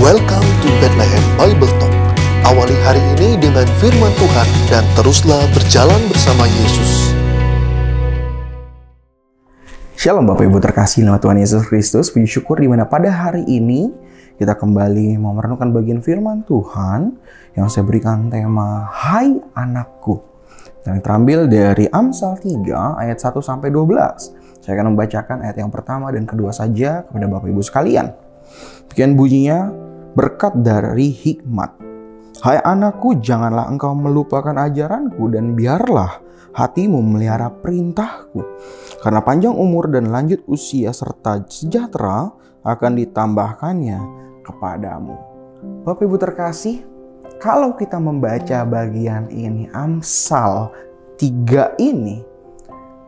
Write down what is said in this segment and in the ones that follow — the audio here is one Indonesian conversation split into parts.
Welcome to Bethlehem Bible Talk. Awali hari ini dengan firman Tuhan dan teruslah berjalan bersama Yesus. Shalom Bapak Ibu terkasih dalam Tuhan Yesus Kristus. Puji syukur di mana pada hari ini kita kembali mau merenungkan bagian firman Tuhan yang saya berikan tema Hai Anakku. Yang terambil dari Amsal 3 ayat 1 sampai 12. Saya akan membacakan ayat yang pertama dan kedua saja kepada Bapak Ibu sekalian. Bagian bunyinya, berkat dari hikmat. Hai anakku, janganlah engkau melupakan ajaranku dan biarlah hatimu melihara perintahku. Karena panjang umur dan lanjut usia serta sejahtera akan ditambahkannya kepadamu. Bapak Ibu terkasih, kalau kita membaca bagian ini, Amsal 3 ini,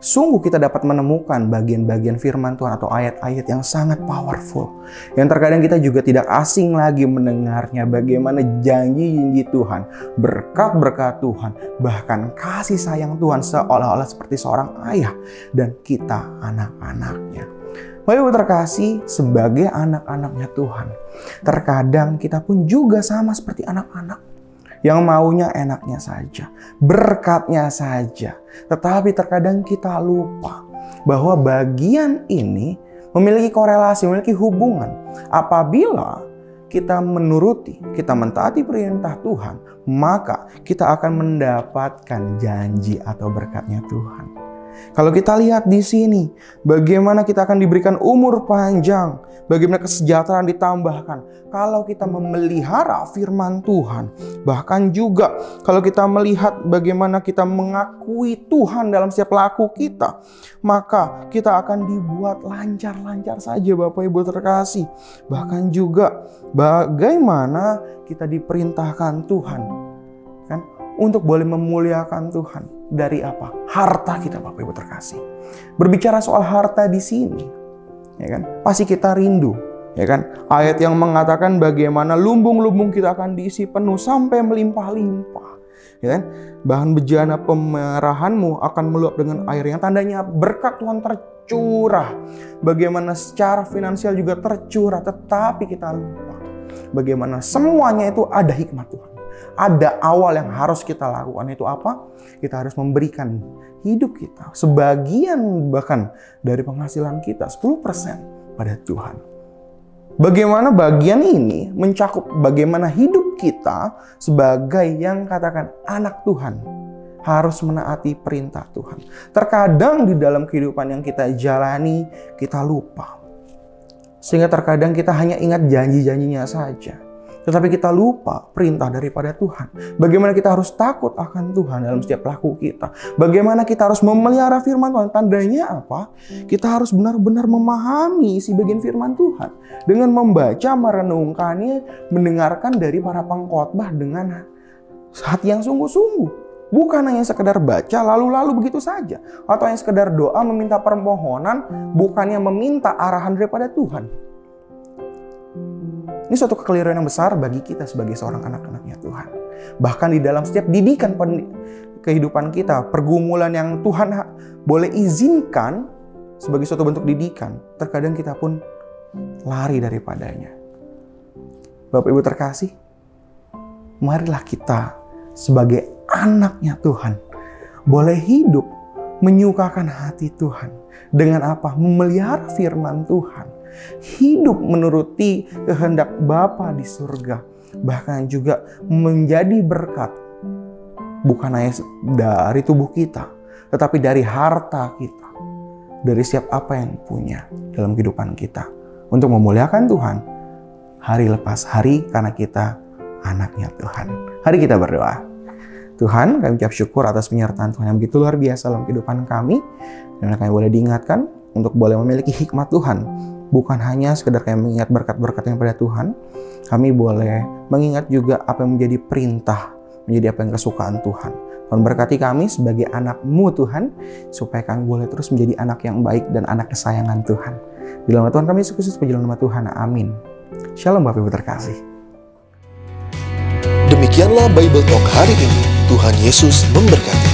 sungguh kita dapat menemukan bagian-bagian firman Tuhan atau ayat-ayat yang sangat powerful. Yang terkadang kita juga tidak asing lagi mendengarnya, bagaimana janji-janji Tuhan, berkat-berkat Tuhan, bahkan kasih sayang Tuhan seolah-olah seperti seorang ayah dan kita anak-anaknya. Bapak Ibu terkasih, sebagai anak-anaknya Tuhan, terkadang kita pun juga sama seperti anak-anak yang maunya enaknya saja, berkatnya saja. Tetapi terkadang kita lupa bahwa bagian ini memiliki korelasi, memiliki hubungan. Apabila kita menuruti, kita mentaati perintah Tuhan, maka kita akan mendapatkan janji atau berkatnya Tuhan. Kalau kita lihat di sini, bagaimana kita akan diberikan umur panjang, bagaimana kesejahteraan ditambahkan kalau kita memelihara firman Tuhan. Bahkan juga kalau kita melihat bagaimana kita mengakui Tuhan dalam setiap laku kita, maka kita akan dibuat lancar-lancar saja Bapak Ibu terkasih. Bahkan juga bagaimana kita diperintahkan Tuhan, kan, untuk boleh memuliakan Tuhan. Dari apa? Harta kita Bapak Ibu terkasih. Berbicara soal harta di sini, ya kan? Pasti kita rindu, ya kan? Ayat yang mengatakan bagaimana lumbung-lumbung kita akan diisi penuh sampai melimpah-limpah, ya kan? Bahan bejana pemerahanmu akan meluap dengan air, yang tandanya berkat Tuhan tercurah. Bagaimana secara finansial juga tercurah, tetapi kita lupa bagaimana semuanya itu ada hikmat Tuhan. Ada awal yang harus kita lakukan, itu apa? Kita harus memberikan hidup kita, sebagian bahkan dari penghasilan kita, 10% pada Tuhan. Bagaimana bagian ini mencakup bagaimana hidup kita sebagai yang katakan anak Tuhan, harus menaati perintah Tuhan. Terkadang di dalam kehidupan yang kita jalani, kita lupa. Sehingga terkadang kita hanya ingat janji-janjinya saja. Tetapi kita lupa perintah daripada Tuhan. Bagaimana kita harus takut akan Tuhan dalam setiap laku kita. Bagaimana kita harus memelihara firman Tuhan. Tandanya apa? Kita harus benar-benar memahami isi bagian firman Tuhan. Dengan membaca, merenungkannya, mendengarkan dari para pengkhotbah dengan hati yang sungguh-sungguh. Bukan hanya sekedar baca lalu-lalu begitu saja. Atau yang sekedar doa meminta permohonan, bukannya meminta arahan daripada Tuhan. Ini suatu kekeliruan yang besar bagi kita sebagai seorang anak-anaknya Tuhan. Bahkan di dalam setiap didikan kehidupan kita, pergumulan yang Tuhan boleh izinkan sebagai suatu bentuk didikan, terkadang kita pun lari daripadanya. Bapak Ibu terkasih, marilah kita sebagai anaknya Tuhan boleh hidup menyukakan hati Tuhan. Dengan apa? Memelihara firman Tuhan. Hidup menuruti kehendak Bapa di surga. Bahkan juga menjadi berkat. Bukan hanya dari tubuh kita, tetapi dari harta kita. Dari setiap apa yang punya dalam kehidupan kita. Untuk memuliakan Tuhan hari lepas hari, karena kita anaknya Tuhan. Hari kita berdoa. Tuhan, kami ucap syukur atas penyertaan Tuhan yang begitu luar biasa dalam kehidupan kami. Dan kami boleh diingatkan untuk boleh memiliki hikmat Tuhan. Bukan hanya sekedar kami mengingat berkat-berkat yang pada Tuhan. Kami boleh mengingat juga apa yang menjadi perintah, menjadi apa yang kesukaan Tuhan. Tuhan berkati kami sebagai anak-Mu Tuhan, supaya kami boleh terus menjadi anak yang baik dan anak kesayangan Tuhan. Di dalam nama Tuhan kami Yesus Kristus, puji nama Tuhan. Amin. Shalom Bapak Ibu terkasih. Demikianlah Bible Talk hari ini. Tuhan Yesus memberkati.